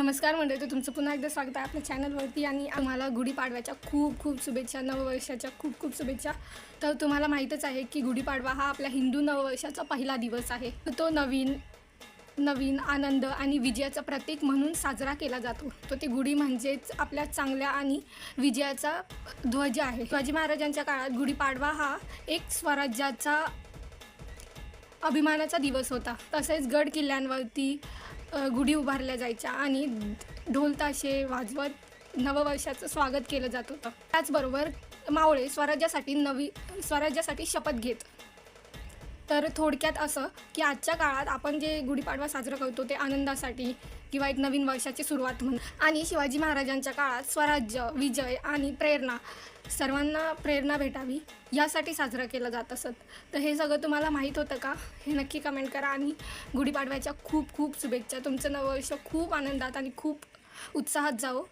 नमस्कार मंडळी, तुमचं पुन्हा एकदा स्वागत आहे आपल्या चॅनलवरती आणि आम्हाला गुढीपाडव्याच्या खूप खूप शुभेच्छा, नववर्षाच्या खूप खूप शुभेच्छा। तर तुम्हाला माहीतच आहे की गुढीपाडवा हा आपल्या हिंदू नववर्षाचा पहिला दिवस आहे। तो नवीन आनंद आणि विजयाचं प्रतीक म्हणून साजरा केला जातो। तो ती गुढी म्हणजेच आपल्या चांगल्या आणि विजयाचा ध्वज आहे। शिवाजी महाराजांच्या काळात गुढीपाडवा हा एक स्वराज्याचा अभिमानाचा दिवस होता। तसेच गड किल्ल्यांवरती गुढी उभारल्या जायच्या आणि ढोल ताशे वाजवत नववर्षाचं स्वागत केलं जात होतं। त्याचबरोबर मावळे स्वराज्यासाठी शपथ घेत। तर थोडक्यात असं की आजच्या काळात आपण जे गुढीपाडवा साजरा करतो ते आनंदासाठी किंवा एक नवीन वर्षाची सुरुवात म्हणून, आणि शिवाजी महाराजांच्या काळात स्वराज्य, विजय आणि प्रेरणा, सर्वांना प्रेरणा भेटावी यासाठी साजरा केला जात असत। तर हे सगळं तुम्हाला माहीत होतं का? हे नक्की कमेंट करा आणि गुढीपाडव्याच्या खूप खूप शुभेच्छा। तुमचं नववर्ष खूप आनंदात आणि खूप उत्साहात जावो।